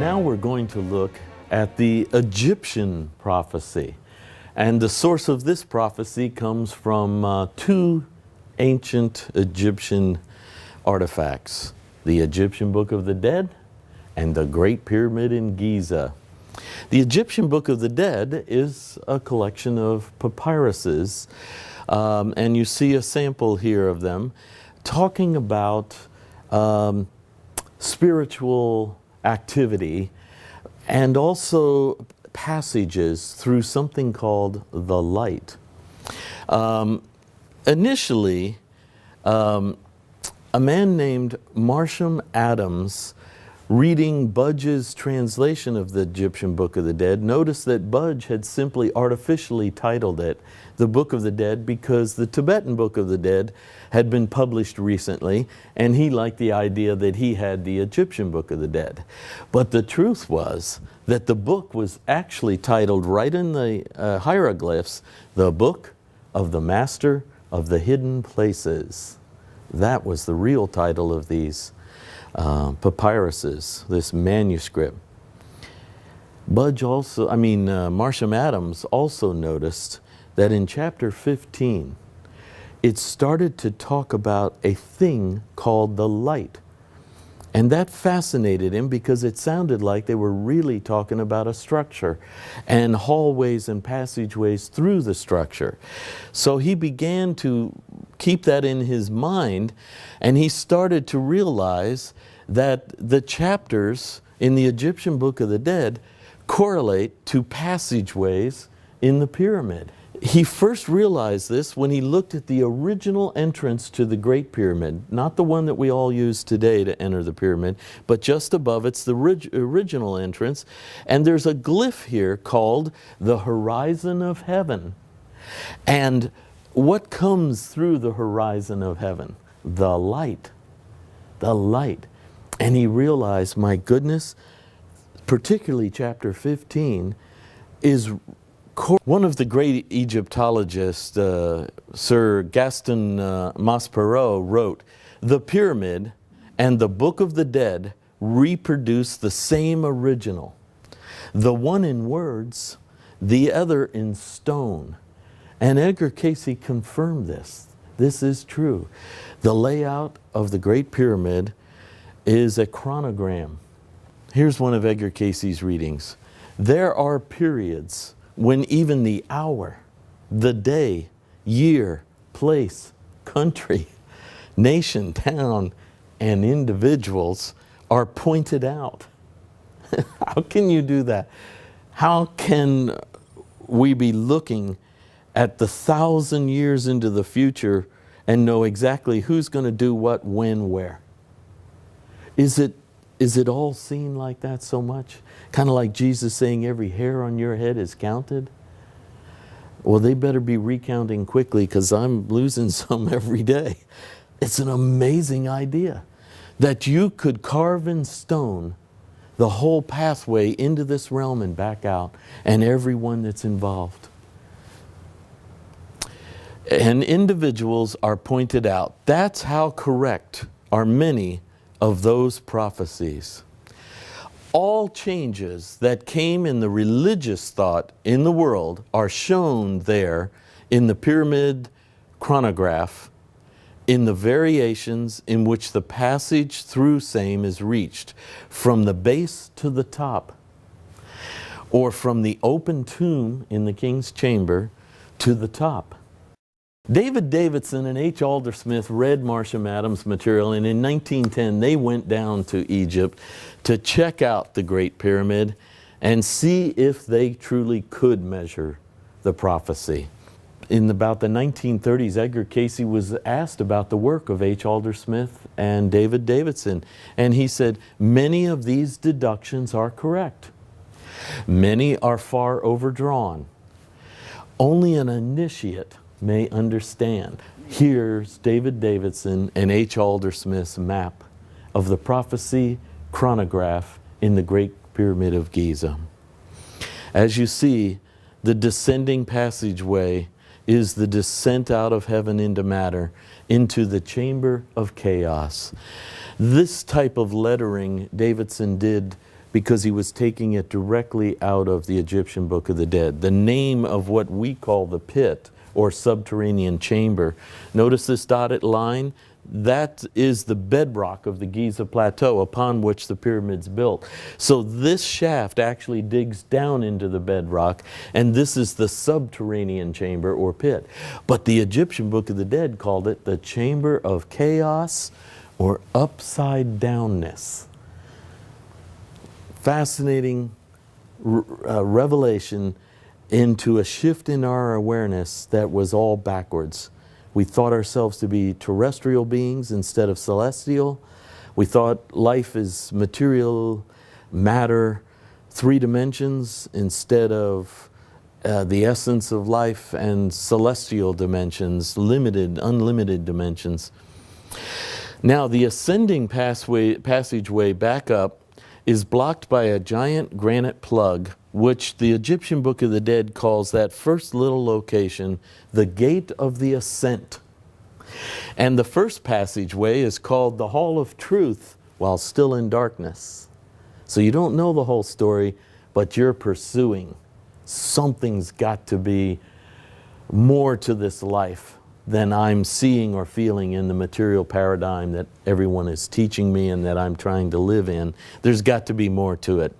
now we're going to look at the Egyptian prophecy. And the source of this prophecy comes from two ancient Egyptian artifacts, the Egyptian Book of the Dead and the Great Pyramid in Giza. The Egyptian Book of the Dead is a collection of papyruses, and you see a sample here of them, talking about spiritual activity and also passages through something called the light. Initially, a man named Marsham Adams, reading Budge's translation of the Egyptian Book of the Dead, noticed that Budge had simply artificially titled it the Book of the Dead because the Tibetan Book of the Dead had been published recently, and he liked the idea that he had the Egyptian Book of the Dead. But the truth was that the book was actually titled right in the hieroglyphs, the Book of the Master of the Hidden Places. That was the real title of these papyruses, this manuscript. Marsham Adams also noticed that in chapter 15, it started to talk about a thing called the light. And that fascinated him because it sounded like they were really talking about a structure and hallways and passageways through the structure. So he began to keep that in his mind, and he started to realize that the chapters in the Egyptian Book of the Dead correlate to passageways in the pyramid. He first realized this when he looked at the original entrance to the Great Pyramid, not the one that we all use today to enter the pyramid, but just above it's the original entrance, and there's a glyph here called the Horizon of Heaven. And what comes through the horizon of heaven? The light. The light. And he realized, my goodness, particularly chapter 15, is one of the great Egyptologists, Sir Gaston Maspero, wrote, "The pyramid and the Book of the Dead reproduce the same original, the one in words, the other in stone." And Edgar Cayce confirmed this. This is true. The layout of the Great Pyramid is a chronogram. Here's one of Edgar Cayce's readings. "There are periods when even the hour, the day, year, place, country, nation, town, and individuals are pointed out." How can you do that? How can we be looking at the 1,000 years into the future and know exactly who's going to do what, when, where? Is it all seen like that so much? Kind of like Jesus saying every hair on your head is counted? Well, they better be recounting quickly because I'm losing some every day. It's an amazing idea that you could carve in stone the whole pathway into this realm and back out, and everyone that's involved. And individuals are pointed out. That's how correct are many of those prophecies. All changes that came in the religious thought in the world are shown there in the pyramid chronograph, in the variations in which the passage through same is reached, from the base to the top, or from the open tomb in the king's chamber to the top. David Davidson and H. Aldersmith read Marsham Adams' material, and in 1910 they went down to Egypt to check out the Great Pyramid and see if they truly could measure the prophecy. In about the 1930s, Edgar Cayce was asked about the work of H. Aldersmith and David Davidson, and he said, "Many of these deductions are correct. Many are far overdrawn. Only an initiate may understand." Here's David Davidson and H. Aldersmith's map of the prophecy chronograph in the Great Pyramid of Giza. As you see, the descending passageway is the descent out of heaven into matter, into the chamber of chaos. This type of lettering Davidson did because he was taking it directly out of the Egyptian Book of the Dead. The name of what we call the pit or subterranean chamber. Notice this dotted line? That is the bedrock of the Giza Plateau upon which the pyramid's built. So this shaft actually digs down into the bedrock, and this is the subterranean chamber or pit. But the Egyptian Book of the Dead called it the chamber of chaos or upside downness. Fascinating revelation into a shift in our awareness that was all backwards. We thought ourselves to be terrestrial beings instead of celestial. We thought life is material, matter, 3 dimensions instead of the essence of life and celestial dimensions, unlimited dimensions. Now, the ascending passageway back up is blocked by a giant granite plug, which the Egyptian Book of the Dead calls that first little location the Gate of the Ascent. And the first passageway is called the Hall of Truth while still in darkness. So you don't know the whole story, but you're pursuing. Something's got to be more to this life than I'm seeing or feeling in the material paradigm that everyone is teaching me and that I'm trying to live in. There's got to be more to it.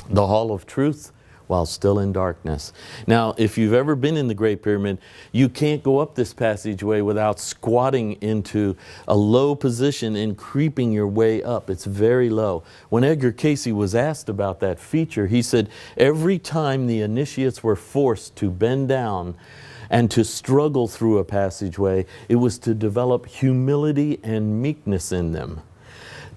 The Hall of Truth while still in darkness. Now, if you've ever been in the Great Pyramid, you can't go up this passageway without squatting into a low position and creeping your way up. It's very low. When Edgar Cayce was asked about that feature, he said every time the initiates were forced to bend down and to struggle through a passageway, it was to develop humility and meekness in them,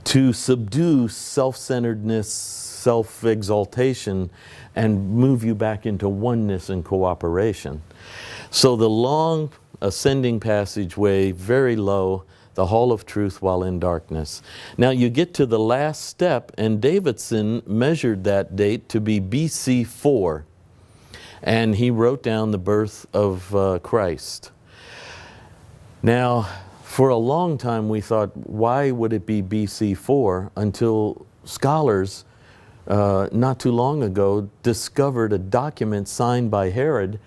to subdue self-centeredness, self-exaltation, and move you back into oneness and cooperation. So the long ascending passageway, very low, the Hall of Truth while in darkness. Now you get to the last step, and Davidson measured that date to be BC 4. And he wrote down the birth of Christ. Now, for a long time we thought, why would it be BC 4? Until scholars not too long ago discovered a document signed by Herod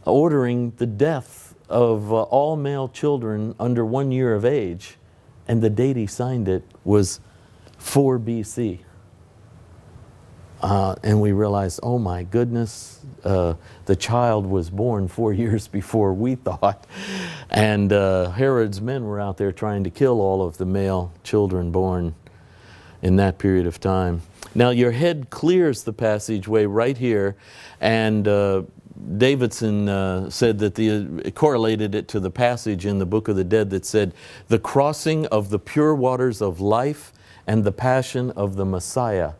ordering the death of all male children under 1 year of age, and the date he signed it was 4 BC. And we realized, oh my goodness, the child was born 4 years before we thought. And Herod's men were out there trying to kill all of the male children born in that period of time. Now your head clears the passageway right here, and Davidson said that correlated it to the passage in the Book of the Dead that said, the crossing of the pure waters of life and the passion of the Messiah.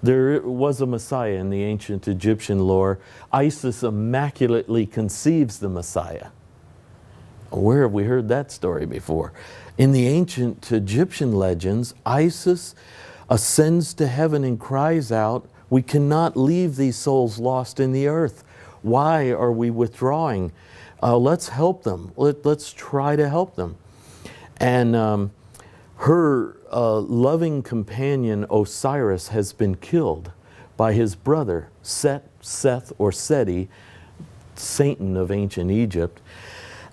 There was a Messiah in the ancient Egyptian lore. Isis immaculately conceives the Messiah. Where have we heard that story before? In the ancient Egyptian legends, Isis ascends to heaven and cries out, we cannot leave these souls lost in the earth. Why are we withdrawing? Let's help them. Let's try to help them. And her loving companion Osiris has been killed by his brother Seth or Seti, Satan of ancient Egypt,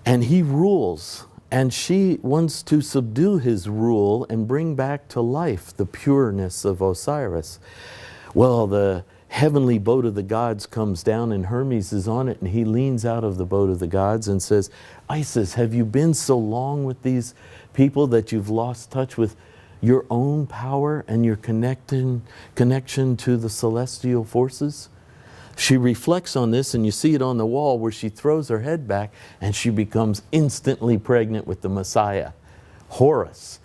and he rules, and she wants to subdue his rule and bring back to life the pureness of Osiris. Well, the heavenly boat of the gods comes down and Hermes is on it, and he leans out of the boat of the gods and says, Isis, have you been so long with these people that you've lost touch with your own power and your connection to the celestial forces? She reflects on this, and you see it on the wall where she throws her head back and she becomes instantly pregnant with the Messiah. Horus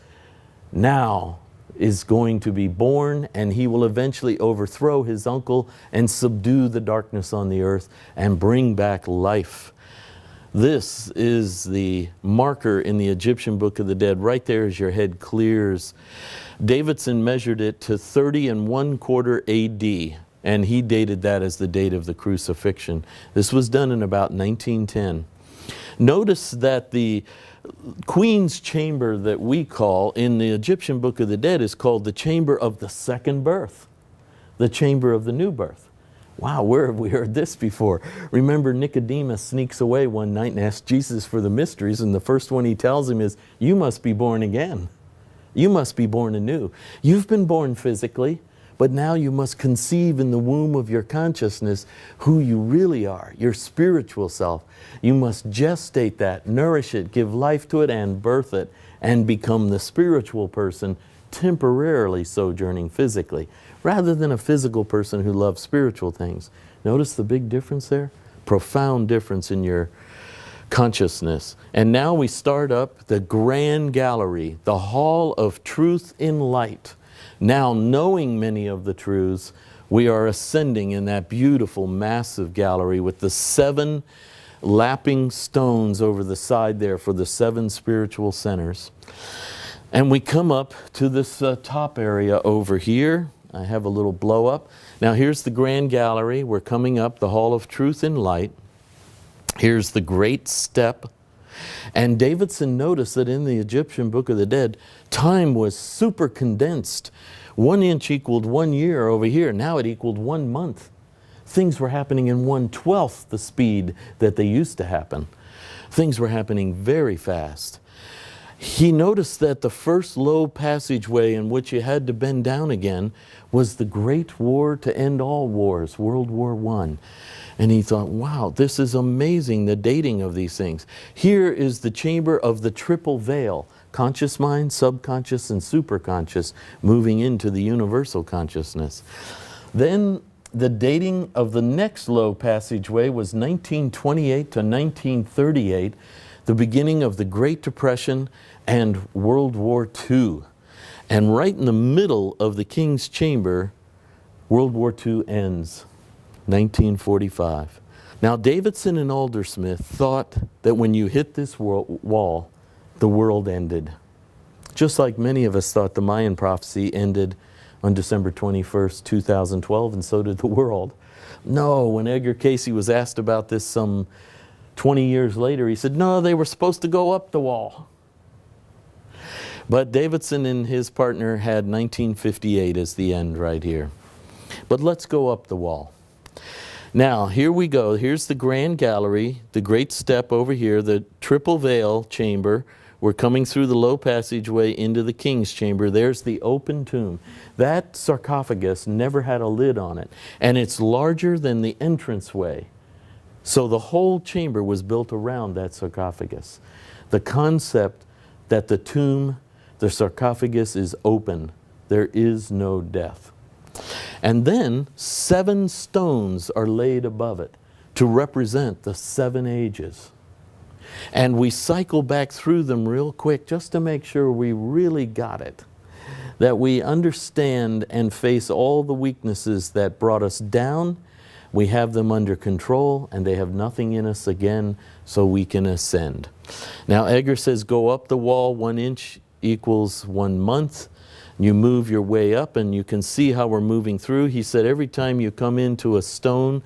now is going to be born, and he will eventually overthrow his uncle and subdue the darkness on the earth and bring back life. This is the marker in the Egyptian Book of the Dead. Right there as your head clears. Davidson measured it to 30 1/4 AD, and he dated that as the date of the crucifixion. This was done in about 1910. Notice that the Queen's chamber that we call in the Egyptian Book of the Dead is called the chamber of the second birth. the chamber of the new birth. Wow, where have we heard this before? Remember, Nicodemus sneaks away one night and asks Jesus for the mysteries, and the first one he tells him is, you must be born again. You must be born anew. You've been born physically, but now you must conceive in the womb of your consciousness who you really are, your spiritual self. You must gestate that, nourish it, give life to it, and birth it, and become the spiritual person temporarily sojourning physically, rather than a physical person who loves spiritual things. Notice the big difference there? Profound difference in your consciousness. And now we start up the grand gallery, the hall of truth in light. Now, knowing many of the truths, we are ascending in that beautiful, massive gallery with the 7 lapping stones over the side there for the 7 spiritual centers. And we come up to this top area over here. I have a little blow up. Now here's the grand gallery. We're coming up the hall of truth in light. Here's the great step. And Davidson noticed that in the Egyptian Book of the Dead, time was super condensed. 1 inch equaled 1 year over here. Now it equaled 1 month. Things were happening in 1/12 the speed that they used to happen. Things were happening very fast. He noticed that the first low passageway in which you had to bend down again was the great war to end all wars, World War I. And he thought, wow, this is amazing, the dating of these things. Here is the chamber of the triple veil, conscious mind, subconscious, and superconscious, moving into the universal consciousness. Then the dating of the next low passageway was 1928 to 1938, the beginning of the Great Depression and World War II. And right in the middle of the King's Chamber, World War II ends, 1945. Now, Davidson and Aldersmith thought that when you hit this wall, the world ended. Just like many of us thought the Mayan prophecy ended on December 21st, 2012, and so did the world. No, when Edgar Cayce was asked about this some 20 years later, he said, no, they were supposed to go up the wall. But Davidson and his partner had 1958 as the end right here. But let's go up the wall. Now, here we go. Here's the grand gallery, the great step over here, the triple veil chamber. We're coming through the low passageway into the King's Chamber. There's the open tomb. That sarcophagus never had a lid on it, and it's larger than the entranceway. So the whole chamber was built around that sarcophagus. The concept that the tomb, the sarcophagus is open. There is no death. And then 7 stones are laid above it to represent the 7 ages. And we cycle back through them real quick just to make sure we really got it. That we understand and face all the weaknesses that brought us down. We have them under control, and they have nothing in us again, so we can ascend. Now, Edgar says, go up the wall 1 inch equals 1 month. You move your way up, and you can see how we're moving through. He said every time you come into a stone,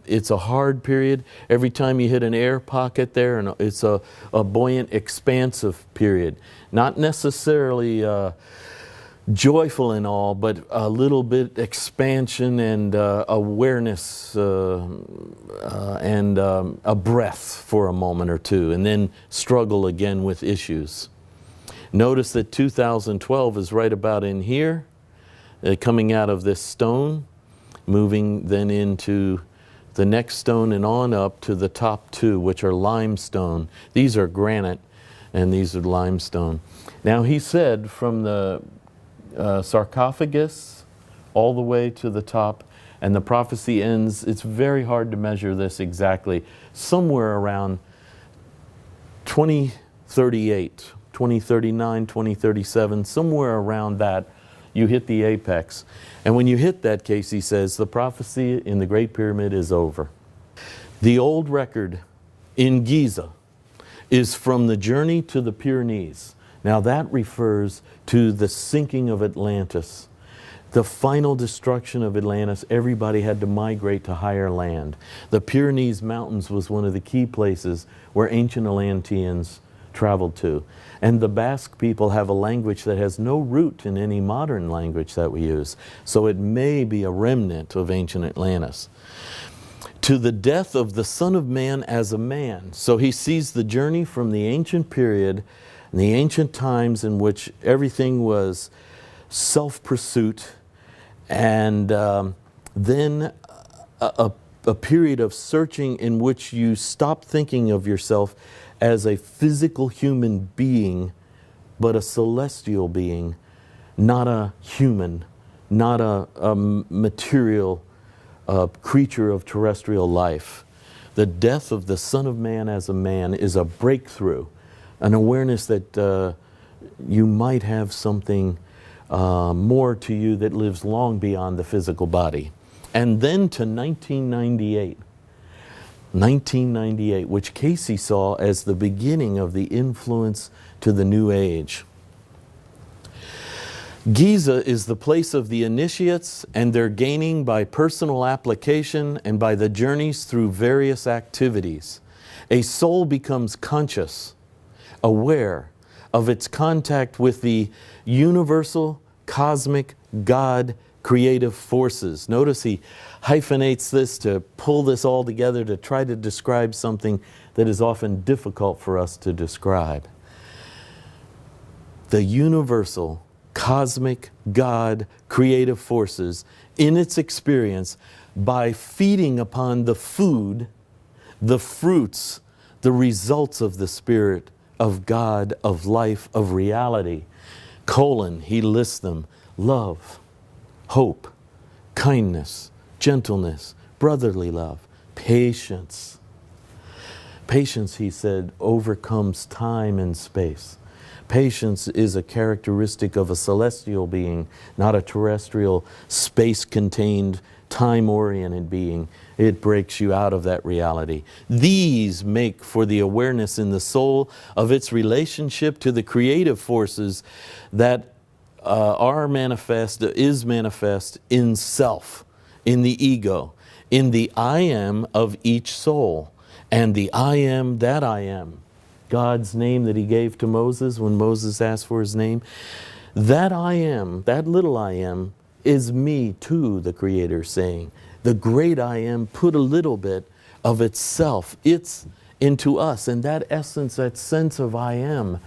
it's a hard period. Every time you hit an air pocket there, and it's a buoyant, expansive period. Not necessarily joyful and all, but a little bit expansion and awareness and a breath for a moment or two, and then struggle again with issues. Notice that 2012 is right about in here, coming out of this stone, moving then into the next stone and on up to the top 2, which are limestone. These are granite, and these are limestone. Now, he said from the sarcophagus all the way to the top, and the prophecy ends, it's very hard to measure this exactly, somewhere around 2038. 2039, 2037, somewhere around that, you hit the apex. And when you hit that, Cayce says, the prophecy in the Great Pyramid is over. The old record in Giza is from the journey to the Pyrenees. Now that refers to the sinking of Atlantis. The final destruction of Atlantis, everybody had to migrate to higher land. The Pyrenees Mountains was one of the key places where ancient Atlanteans traveled to. And the Basque people have a language that has no root in any modern language that we use. So it may be a remnant of ancient Atlantis. To the death of the Son of Man as a man. So he sees the journey from the ancient period, and the ancient times in which everything was self-pursuit, and then a period of searching in which you stop thinking of yourself as a physical human being, but a celestial being, not a human, not a material creature of terrestrial life. The death of the Son of Man as a man is a breakthrough, an awareness that you might have something more to you that lives long beyond the physical body. And then to 1998, which Casey saw as the beginning of the influence to the New Age. Giza is the place of the initiates and their gaining by personal application and by the journeys through various activities. A soul becomes conscious, aware of its contact with the universal, cosmic, God, creative forces. Notice he hyphenates this to pull this all together to try to describe something that is often difficult for us to describe. The universal, cosmic, God, creative forces in its experience by feeding upon the food, the fruits, the results of the Spirit, of God, of life, of reality. He lists them: love, hope, kindness, gentleness, brotherly love, patience. Patience, he said, overcomes time and space. Patience is a characteristic of a celestial being, not a terrestrial, space-contained, time-oriented being. It breaks you out of that reality. These make for the awareness in the soul of its relationship to the creative forces that is manifest in self, in the ego, in the I am of each soul, and the I am that I am. God's name that he gave to Moses when Moses asked for his name. That I am, that little I am, is me too, the Creator saying. The great I am put a little bit of itself, it's into us. And that essence, that sense of I am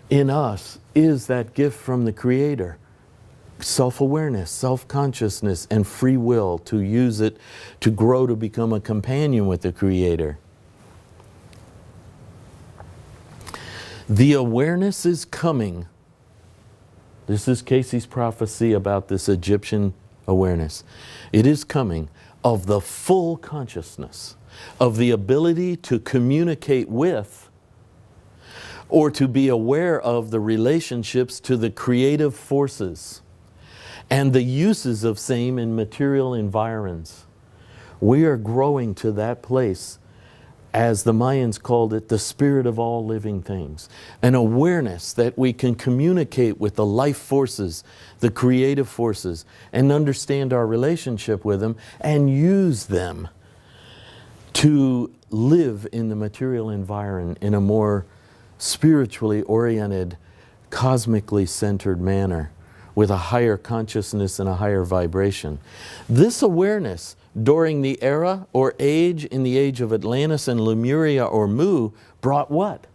in us is that gift from the Creator. Self-awareness, self-consciousness, and free will to use it to grow to become a companion with the Creator. The awareness is coming. This is Casey's prophecy about this Egyptian awareness. It is coming of the full consciousness, of the ability to communicate with or to be aware of the relationships to the creative forces and the uses of same in material environs. We are growing to that place, as the Mayans called it, the spirit of all living things. An awareness that we can communicate with the life forces, the creative forces, and understand our relationship with them and use them to live in the material environment in a more spiritually oriented, cosmically centered manner with a higher consciousness and a higher vibration. This awareness during the era or age, in the age of Atlantis and Lemuria or Mu, brought what?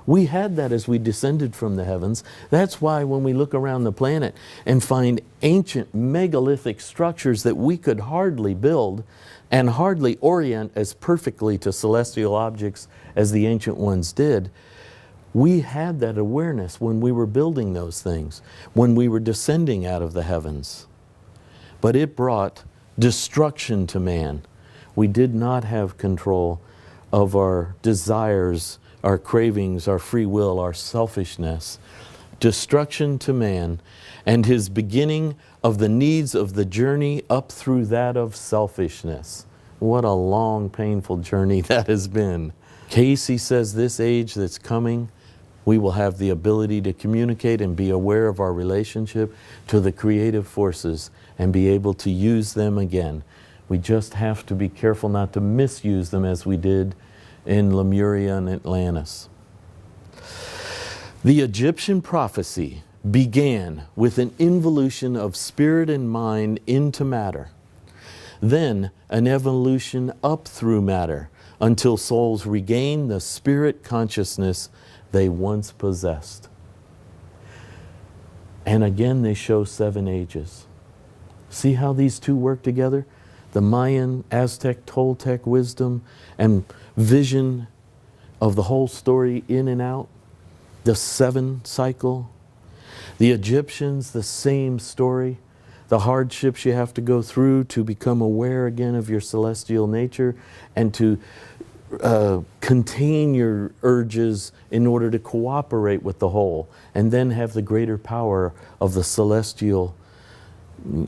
We had that as we descended from the heavens. That's why when we look around the planet and find ancient megalithic structures that we could hardly build and hardly orient as perfectly to celestial objects as the ancient ones did, we had that awareness when we were building those things, when we were descending out of the heavens. But it brought destruction to man. We did not have control of our desires, our cravings, our free will, our selfishness. Destruction to man and his beginning of the needs of the journey up through that of selfishness. What a long, painful journey that has been. Casey says this age that's coming, we will have the ability to communicate and be aware of our relationship to the creative forces and be able to use them again. We just have to be careful not to misuse them as we did in Lemuria and Atlantis. The Egyptian prophecy began with an involution of spirit and mind into matter, then an evolution up through matter until souls regain the spirit consciousness they once possessed. And again, they show 7 ages. See how these two work together? The Mayan, Aztec, Toltec wisdom and vision of the whole story in and out. The 7 cycle. The Egyptians, the same story. The hardships you have to go through to become aware again of your celestial nature and to contain your urges in order to cooperate with the whole and then have the greater power of the celestial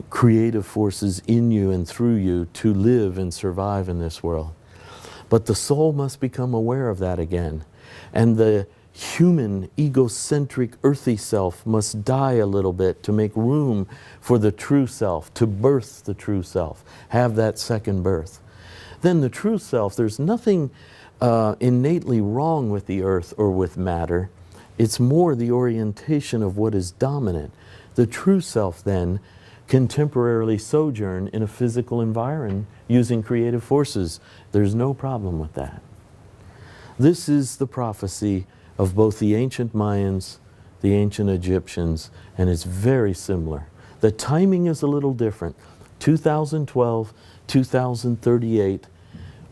creative forces in you and through you to live and survive in this world. But the soul must become aware of that again. And the human, egocentric, earthy self must die a little bit to make room for the true self, to birth the true self, have that second birth. Then the true self, there's nothing innately wrong with the earth or with matter. It's more the orientation of what is dominant. The true self then can temporarily sojourn in a physical environment using creative forces. There's no problem with that. This is the prophecy of both the ancient Mayans, the ancient Egyptians, and it's very similar. The timing is a little different. 2012, 2038,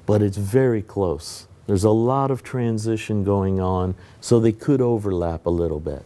but it's very close. There's a lot of transition going on, so they could overlap a little bit.